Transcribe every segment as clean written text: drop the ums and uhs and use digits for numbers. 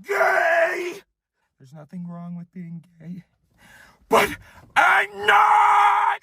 gay. There's nothing wrong with being gay, but I'm not.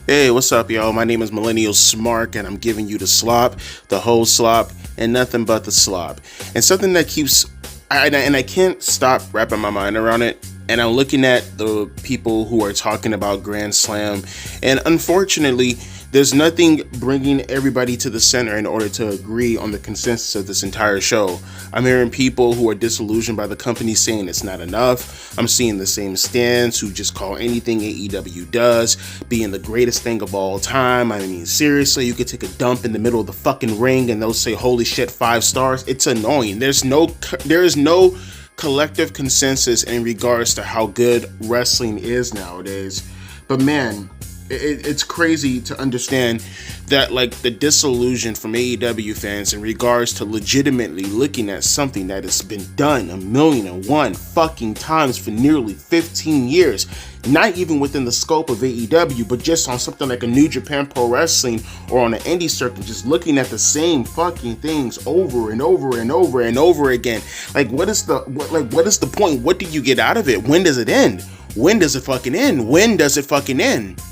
Hey, what's up, y'all? My name is Millennial Smark, and I'm giving you the slop, the whole slop, and nothing but the slop. And something that keeps, I can't stop wrapping my mind around it. And I'm looking at the people who are talking about Grand Slam, and unfortunately, there's nothing bringing everybody to the center in order to agree on the consensus of this entire show. I'm hearing people who are disillusioned by the company saying it's not enough. I'm seeing the same stands who just call anything AEW does being the greatest thing of all time. I mean, seriously, you could take a dump in the middle of the fucking ring and they'll say, holy shit, 5 stars. It's annoying. There is no collective consensus in regards to how good wrestling is nowadays. But man, it's crazy to understand that, like, the disillusion from AEW fans in regards to legitimately looking at something that has been done 1,000,001 fucking times for nearly 15 years, not even within the scope of AEW, but just on something like a New Japan Pro Wrestling or on an indie circuit, just looking at the same fucking things over and over and over and over again. Like, what is the point? What do you get out of it? When does it end? When does it fucking end? When does it fucking end?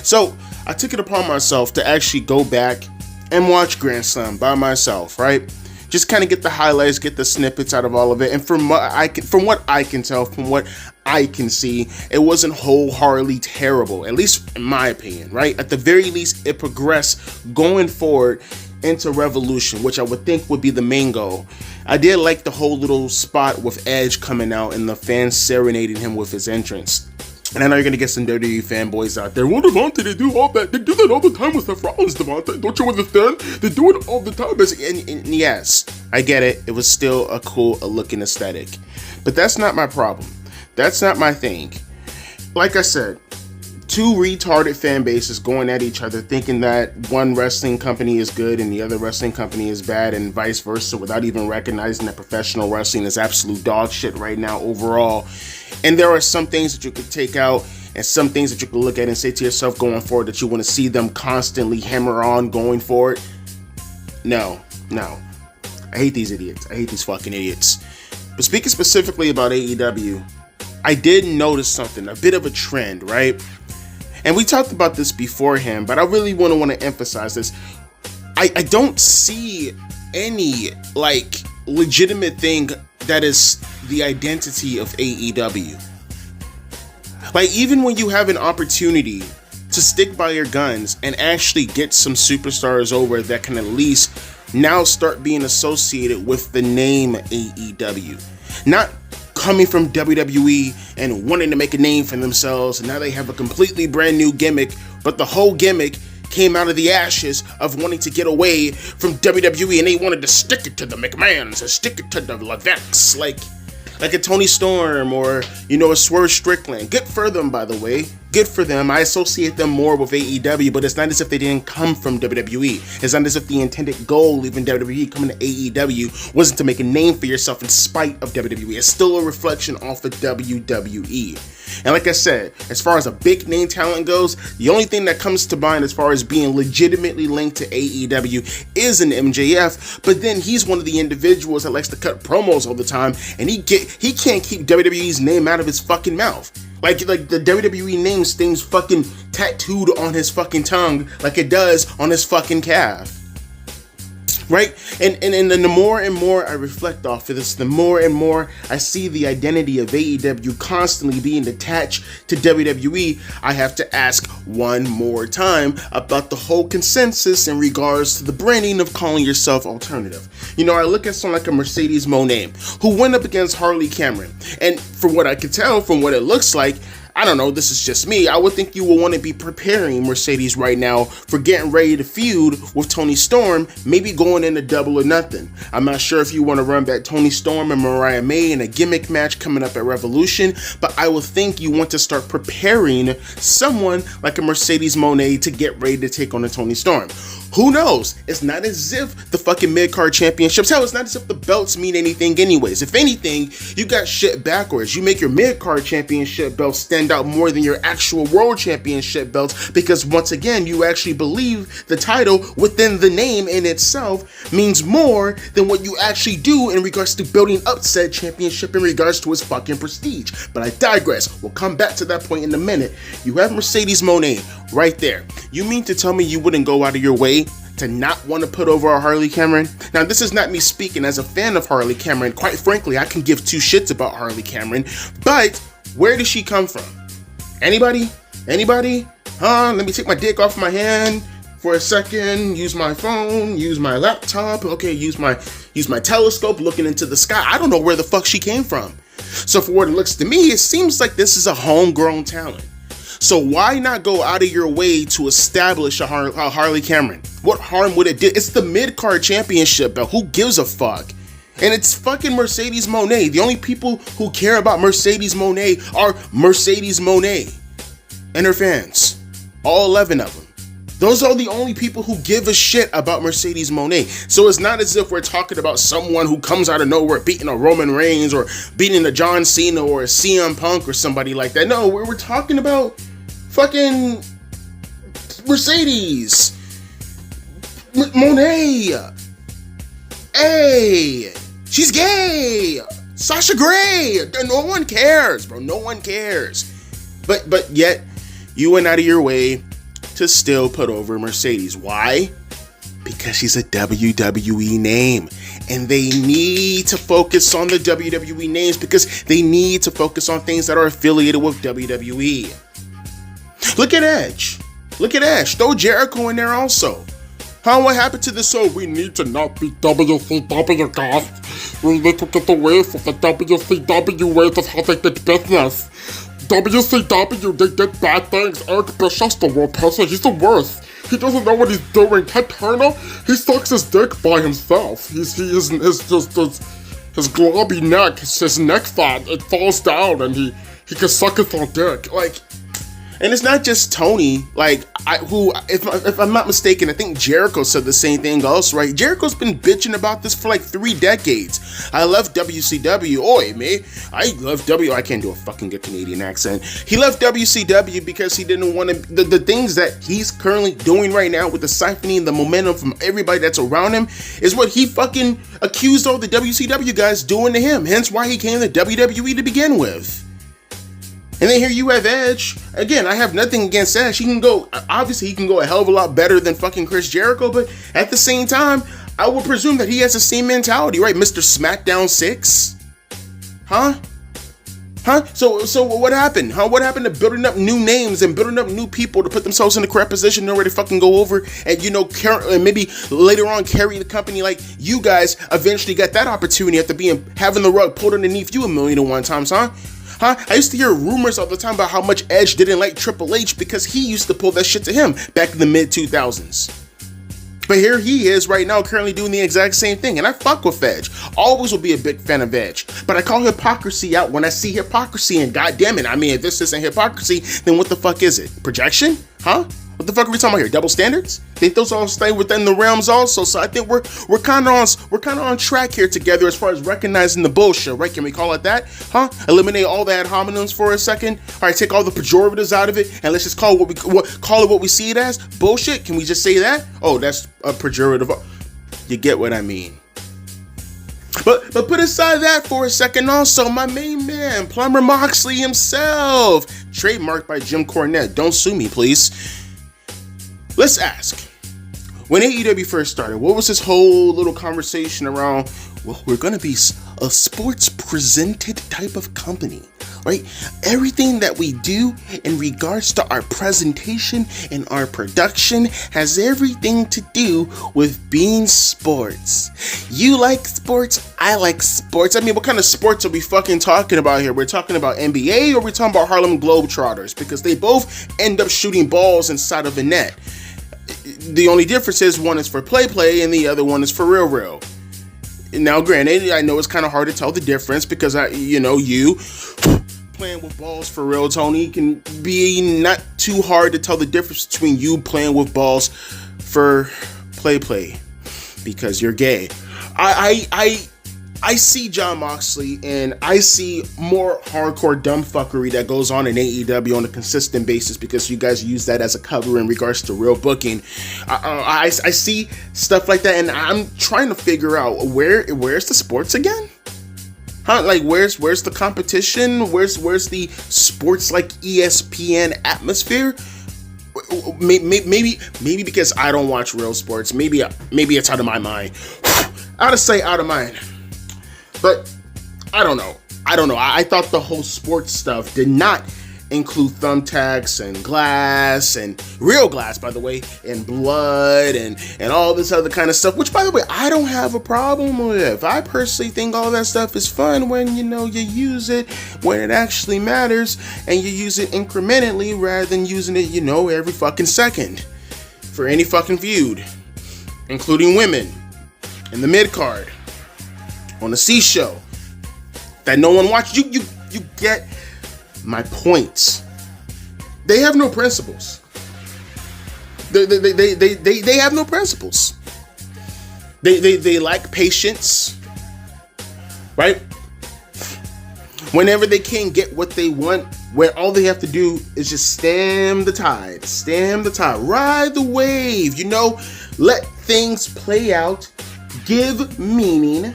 So I took it upon myself to actually go back and watch Grand Slam by myself, right? Just kind of get the highlights, get the snippets out of all of it. And from what I can tell, from what I can see, it wasn't wholeheartedly terrible, at least in my opinion, right? At the very least, it progressed going forward into Revolution, which I would think would be the main goal. I did like the whole little spot with Edge coming out and the fans serenading him with his entrance. And I know you're going to get some WWE fanboys out there. Well, Devontae, they do all that. They do that all the time with Seth Rollins, Devontae. Don't you understand? They do it all the time. And yes, I get it. It was still a cool looking aesthetic. But that's not my problem. That's not my thing. Like I said, 2 retarded fan bases going at each other thinking that one wrestling company is good and the other wrestling company is bad, and vice versa, without even recognizing that professional wrestling is absolute dog shit right now overall. And there are some things that you could take out and some things that you could look at and say to yourself going forward that you want to see them constantly hammer on going forward. No. I hate these idiots. I hate these fucking idiots. But speaking specifically about AEW, I did notice something, a bit of a trend, right? And we talked about this beforehand, but I really want to emphasize this. I don't see any, like, legitimate thing that is the identity of AEW. Like, even when you have an opportunity to stick by your guns and actually get some superstars over that can at least now start being associated with the name AEW. Not coming from WWE and wanting to make a name for themselves, and now they have a completely brand new gimmick, but the whole gimmick came out of the ashes of wanting to get away from WWE, and they wanted to stick it to the McMahons and stick it to the Levesques, like a Tony Storm or, a Swerve Strickland. Good for them, by the way. Good for them. I associate them more with AEW, but it's not as if they didn't come from WWE. It's not as if the intended goal, leaving WWE, coming to AEW, wasn't to make a name for yourself in spite of WWE. It's still a reflection off of WWE. And like I said, as far as a big name talent goes, the only thing that comes to mind as far as being legitimately linked to AEW is an MJF, but then he's one of the individuals that likes to cut promos all the time, and he can't keep WWE's name out of his fucking mouth. Like the WWE name stays fucking tattooed on his fucking tongue like it does on his fucking calf. Right? And the more and more I reflect off of this, the more and more I see the identity of AEW constantly being attached to WWE. I have to ask one more time about the whole consensus in regards to the branding of calling yourself alternative. I look at someone like a Mercedes Moné who went up against Harley Cameron, and from what I can tell, from what it looks like, I don't know, this is just me, I would think you will want to be preparing Mercedes right now for getting ready to feud with Tony Storm, maybe going into Double or Nothing. I'm not sure if you want to run back Tony Storm and Mariah May in a gimmick match coming up at Revolution, but I would think you want to start preparing someone like a Mercedes Moné to get ready to take on a Tony Storm. Who knows? It's not as if the fucking mid-card championships, hell, it's not as if the belts mean anything anyways. If anything, you got shit backwards. You make your mid-card championship belt stand stand out more than your actual world championship belts, because once again, you actually believe the title within the name in itself means more than what you actually do in regards to building up said championship in regards to its fucking prestige. But I digress. We'll come back to that point in a minute. You have Mercedes Moné right there. You mean to tell me you wouldn't go out of your way to not want to put over a Harley Cameron? Now, this is not me speaking as a fan of Harley Cameron. Quite frankly, I can give two shits about Harley Cameron, but where does she come from? Anybody? Anybody? Let me take my dick off my hand for a second, use my phone, use my laptop, okay, use my telescope looking into the sky. I don't know where the fuck she came from. So for what it looks to me, it seems like this is a homegrown talent. So why not go out of your way to establish a Harley Cameron? What harm would it do? It's the mid-card championship belt. Who gives a fuck? And it's fucking Mercedes Moné. The only people who care about Mercedes Moné are Mercedes Moné and her fans. All 11 of them. Those are the only people who give a shit about Mercedes Moné. So it's not as if we're talking about someone who comes out of nowhere beating a Roman Reigns or beating a John Cena or a CM Punk or somebody like that. No, we're talking about fucking Mercedes Moné. Hey, she's gay. Sasha Grey. No one cares, bro. No one cares. But yet you went out of your way to still put over Mercedes. Why? Because she's a WWE name. And they need to focus on the WWE names because they need to focus on things that are affiliated with WWE. Look at Edge. Look at Edge. Throw Jericho in there also. What happened to this? So we need to not be WCW, guys. We need to get away from the WCW ways of how they did business. WCW, they did bad things. Eric Bischoff's the worst person. He's the worst. He doesn't know what he's doing. Ted Turner, he sucks his dick by himself. His globby neck, his neck fat, it falls down and he can suck his own dick. Like, and it's not just Tony, if I'm not mistaken, I think Jericho said the same thing also, right? Jericho's been bitching about this for like 3 decades. I left WCW. Oi, me. I left I can't do a fucking good Canadian accent. He left WCW because he didn't want to, the things that he's currently doing right now with the siphoning the momentum from everybody that's around him is what he fucking accused all the WCW guys doing to him. Hence why he came to WWE to begin with. And then here you have Edge. Again, I have nothing against Edge. Obviously he can go a hell of a lot better than fucking Chris Jericho, but at the same time, I would presume that he has the same mentality, right? Mr. SmackDown 6? So what happened? What happened to building up new names and building up new people to put themselves in the correct position in order to fucking go over and, and maybe later on carry the company like you guys eventually got that opportunity after having the rug pulled underneath you 1,000,001 times, I used to hear rumors all the time about how much Edge didn't like Triple H because he used to pull that shit to him back in the mid-2000s. But here he is right now currently doing the exact same thing. And I fuck with Edge. Always will be a big fan of Edge. But I call hypocrisy out when I see hypocrisy. And goddamn it, I mean, if this isn't hypocrisy, then what the fuck is it? Projection? What the fuck are we talking about here? Double standards? I think those all stay within the realms also. So I think we're kind of on track here together as far as recognizing the bullshit, right? Can we call it that? Eliminate all the ad hominems for a second. All right, take all the pejoratives out of it, and let's just call it what we see it as. Bullshit. Can we just say that? Oh, that's a pejorative. You get what I mean. But put aside that for a second also, my main man, Plumber Moxley himself. Trademarked by Jim Cornette. Don't sue me, please. Let's ask, when AEW first started, what was this whole little conversation around, well, we're going to be a sports presented type of company, right? Everything that we do in regards to our presentation and our production has everything to do with being sports. You like sports, I like sports. I mean, what kind of sports are we fucking talking about here? We're talking about NBA or we're talking about Harlem Globetrotters? Because they both end up shooting balls inside of a net. The only difference is one is for play and the other one is for real. Now, granted, I know it's kind of hard to tell the difference because you playing with balls for real, Tony, can be not too hard to tell the difference between you playing with balls for play because you're gay. I I see John Moxley and I see more hardcore dumb fuckery that goes on in AEW on a consistent basis because you guys use that as a cover in regards to real booking. I see stuff like that, and I'm trying to figure out where's the sports again? Huh? Like where's the competition? Where's the sports like ESPN atmosphere? Maybe because I don't watch real sports. Maybe it's out of my mind. Out of sight, out of mind. But I don't know. I thought the whole sports stuff did not include thumbtacks and glass, and real glass, by the way, and blood and all this other kind of stuff, which, by the way, I don't have a problem with. I personally think all that stuff is fun when, you use it when it actually matters, and you use it incrementally rather than using it, every fucking second for any fucking feud, including women in the mid-card on the C show that no one watched. You get my points. They have no principles. They have no principles. They lack patience, right? Whenever they can't get what they want, where all they have to do is just stem the tide, ride the wave, let things play out, give meaning,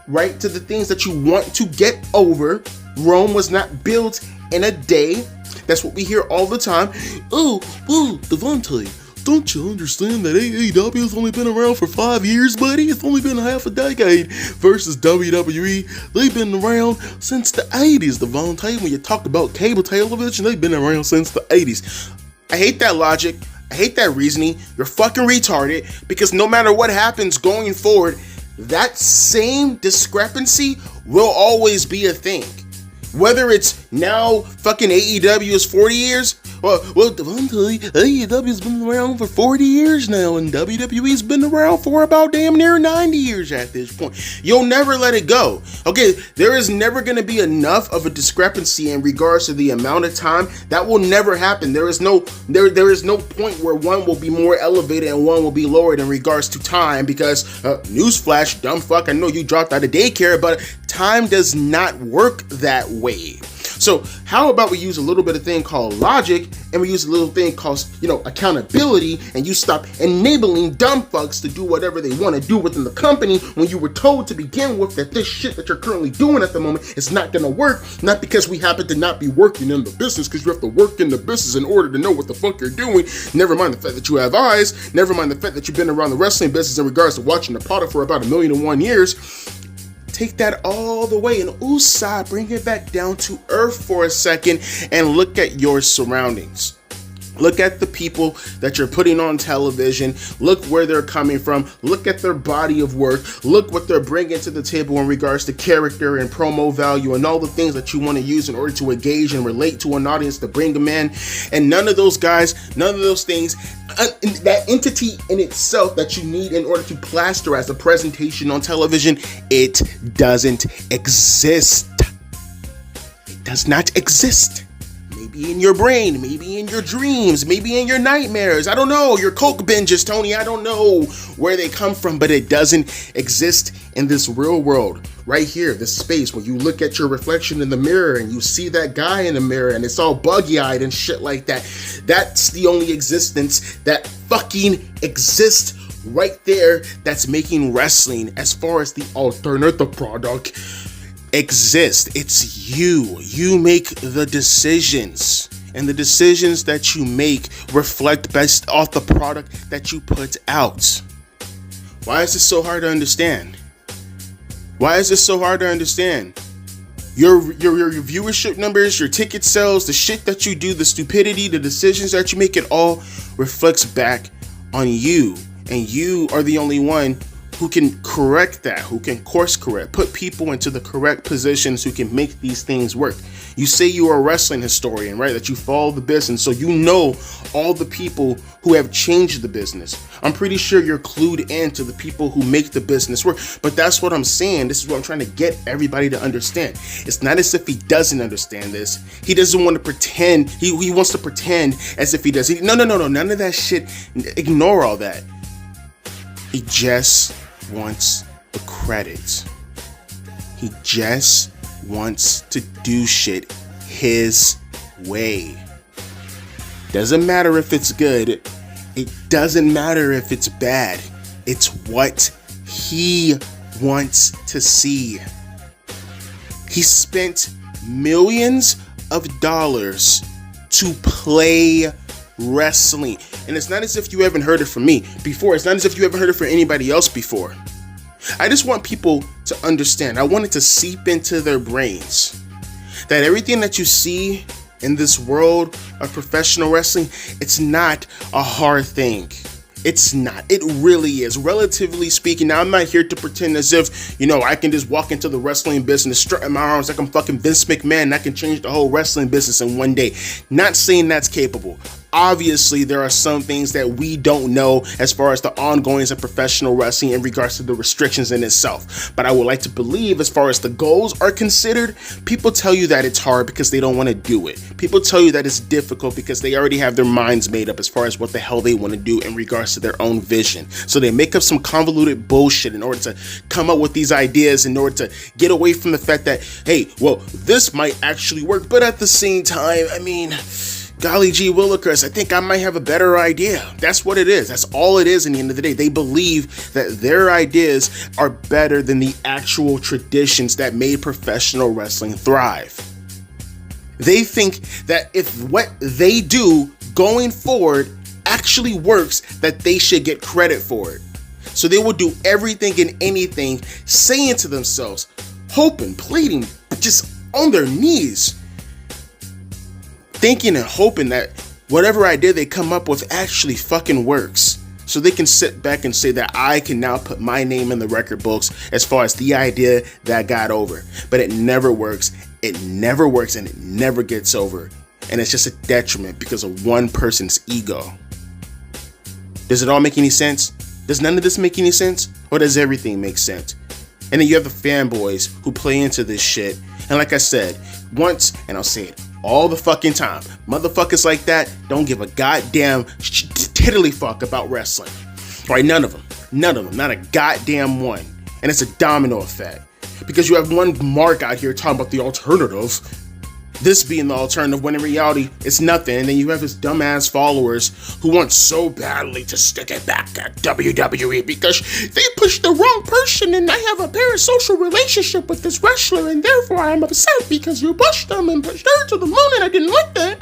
right, to the things that you want to get over. Rome was not built in a day. That's what we hear all the time. Oh, Devontae, don't you understand that AEW has only been around for 5 years, buddy? It's only been half a decade versus WWE. They've been around since the 80s, Devontae. When you talk about cable television, they've been around since the 80s. I hate that logic. I hate that reasoning. You're fucking retarded, because no matter what happens going forward, that same discrepancy will always be a thing. Whether it's now fucking AEW is 40 years, AEW's been around for 40 years now, and WWE's been around for about damn near 90 years at this point. You'll never let it go. Okay, there is never going to be enough of a discrepancy in regards to the amount of time. That will never happen. There is no point where one will be more elevated and one will be lowered in regards to time, because newsflash, dumb fuck, I know you dropped out of daycare, but time does not work that way. So how about we use a little bit of thing called logic, and we use a little thing called, accountability, and you stop enabling dumb fucks to do whatever they want to do within the company when you were told to begin with that this shit that you're currently doing at the moment is not going to work, not because we happen to not be working in the business, because you have to work in the business in order to know what the fuck you're doing. Never mind the fact that you have eyes, never mind the fact that you've been around the wrestling business in regards to watching the product for about 1,000,001 years. Take that all the way and bring it back down to earth for a second and look at your surroundings. Look at the people that you're putting on television. Look where they're coming from. Look at their body of work. Look what they're bringing to the table in regards to character and promo value and all the things that you want to use in order to engage and relate to an audience to bring them in. And none of those guys, none of those things, that entity in itself that you need in order to plaster as a presentation on television, it doesn't exist. It does not exist. Maybe in your brain, maybe in your dreams, maybe in your nightmares. I don't know. Your coke binges, Tony. I don't know where they come from, but it doesn't exist in this real world. Right here, this space where you look at your reflection in the mirror and you see that guy in the mirror and it's all buggy-eyed and shit like that. That's the only existence that fucking exists right there that's making wrestling, as far as the alternative product, exist. It's you. You make the decisions, and the decisions that you make reflect based off the product that you put out. Why is this so hard to understand? Why is this so hard to understand? Your viewership numbers, your ticket sales, the shit that you do, the stupidity, the decisions that you make, it all reflects back on you, and you are the only one who can correct that, who can course correct, put people into the correct positions who can make these things work. You say you are a wrestling historian, right? That you follow the business, so you know all the people who have changed the business. I'm pretty sure you're clued into the people who make the business work. But that's what I'm saying. This is what I'm trying to get everybody to understand. It's not as if he doesn't understand this. He doesn't want to pretend. He wants to pretend as if he does. No. None of that shit. Ignore all that. He just wants the credit. He just wants to do shit his way. Doesn't matter if it's good. It doesn't matter if it's bad. It's what he wants to see. He spent millions of dollars to play wrestling. And it's not as if you haven't heard it from me before. It's not as if you haven't heard it from anybody else before. I just want people to understand. I want it to seep into their brains that everything that you see in this world of professional wrestling, it's not a hard thing. It's not. It really is. Relatively speaking, now I'm not here to pretend as if, I can just walk into the wrestling business, strutting my arms like I'm fucking Vince McMahon, and I can change the whole wrestling business in one day. Not saying that's capable. Obviously, there are some things that we don't know as far as the ongoings of professional wrestling in regards to the restrictions in itself. But I would like to believe, as far as the goals are considered, people tell you that it's hard because they don't want to do it. People tell you that it's difficult because they already have their minds made up as far as what the hell they want to do in regards to their own vision. So they make up some convoluted bullshit in order to come up with these ideas, in order to get away from the fact that, hey, well, this might actually work. But at the same time, golly gee willikers, I think I might have a better idea. That's what it is. That's all it is in the end of the day. They believe that their ideas are better than the actual traditions that made professional wrestling thrive. They think that if what they do going forward actually works, that they should get credit for it. So they will do everything and anything, saying to themselves, hoping, pleading, just on their knees, thinking and hoping that whatever idea they come up with actually fucking works. So they can sit back and say that I can now put my name in the record books as far as the idea that got over. But it never works. It never works, and it never gets over. And it's just a detriment because of one person's ego. Does it all make any sense? Does none of this make any sense? Or does everything make sense? And then you have the fanboys who play into this shit. And like I said, once, and I'll say it all the fucking time, motherfuckers like that don't give a goddamn tiddly fuck about wrestling. Right? None of them, not a goddamn one. And it's a domino effect. Because you have one mark out here talking about the alternative, this being the alternative, when in reality it's nothing. And then you have his dumbass followers who want so badly to stick it back at WWE because they pushed the wrong person and I have a parasocial relationship with this wrestler and therefore I'm upset because you pushed them and pushed her to the moon and I didn't like that.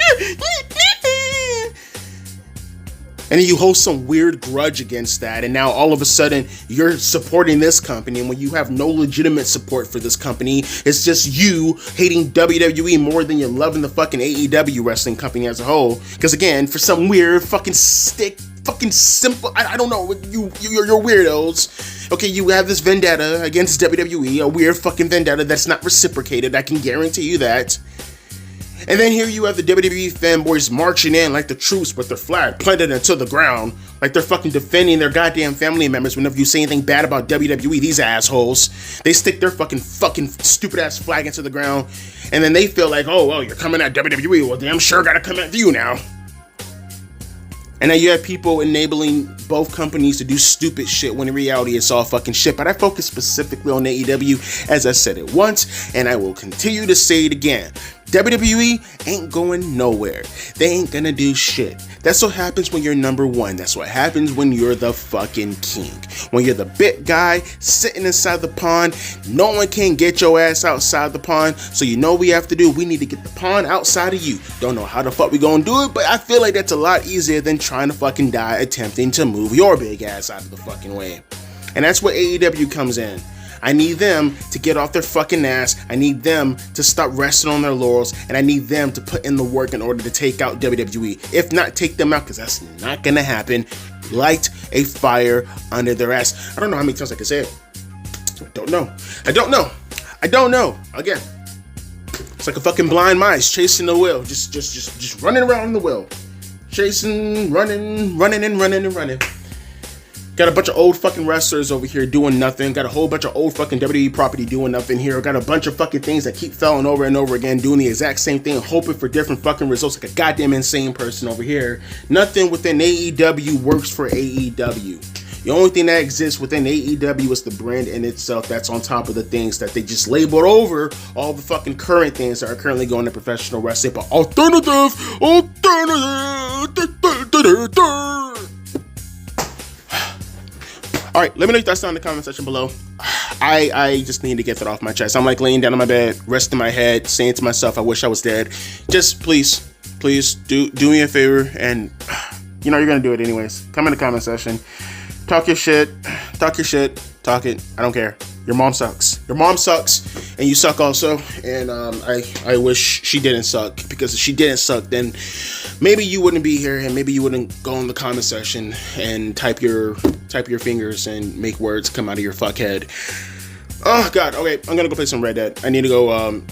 And then you hold some weird grudge against that, and now all of a sudden you're supporting this company, and when you have no legitimate support for this company, it's just you hating WWE more than you're loving the fucking AEW wrestling company as a whole. Because again, for some weird fucking simple, I don't know, you're weirdos. Okay, you have this vendetta against WWE, a weird fucking vendetta that's not reciprocated, I can guarantee you that. And then here you have the WWE fanboys marching in like the troops with their flag planted into the ground, like they're fucking defending their goddamn family members whenever you say anything bad about WWE, these assholes. They stick their fucking stupid ass flag into the ground, and then they feel like, oh, well, you're coming at WWE, well, damn sure gotta come at you now. And now you have people enabling both companies to do stupid shit when in reality it's all fucking shit. But I focus specifically on AEW, as I said it once, and I will continue to say it again. WWE ain't going nowhere. They ain't gonna do shit. That's what happens when you're number one. That's what happens when you're the fucking king. When you're the big guy sitting inside the pond, no one can get your ass outside the pond. So you know what we have to do? We need to get the pond outside of you. Don't know how the fuck we gonna do it, but I feel like that's a lot easier than trying to fucking die attempting to move your big ass out of the fucking way. And that's where AEW comes in. I need them to get off their fucking ass. I need them to stop resting on their laurels. And I need them to put in the work in order to take out WWE. If not, take them out, because that's not going to happen. Light a fire under their ass. I don't know how many times I can say it. I don't know. Again, it's like a fucking blind mice chasing the wheel. Just running around the wheel. Chasing, running. Got a bunch of old fucking wrestlers over here doing nothing. Got a whole bunch of old fucking WWE property doing nothing here. Got a bunch of fucking things that keep failing over and over again, doing the exact same thing, hoping for different fucking results like a goddamn insane person over here. Nothing within AEW works for AEW. The only thing that exists within AEW is the brand in itself. That's on top of the things that they just labeled over all the fucking current things that are currently going to professional wrestling, but alternative. All right, let me know your thoughts down in the comment section below. I just need to get that off my chest. I'm like laying down on my bed, resting my head, saying to myself, I wish I was dead. Just please do me a favor, and you know you're gonna do it anyways. Come in the comment section, talk your shit, talk it. I don't care. Your mom sucks. Your mom sucks, and you suck also. And I wish she didn't suck, because if she didn't suck, then maybe you wouldn't be here, and maybe you wouldn't go in the comment section and type your fingers and make words come out of your fuck head. Oh God. Okay, I'm gonna go play some Red Dead. I need to go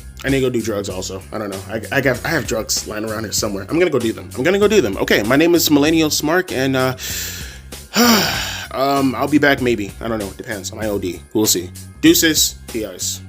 do drugs also. I don't know. I have drugs lying around here somewhere. I'm gonna go do them. Okay, my name is Millennial Smark, and I'll be back maybe. I don't know. It depends on my OD. We'll see. Deuces. Peace.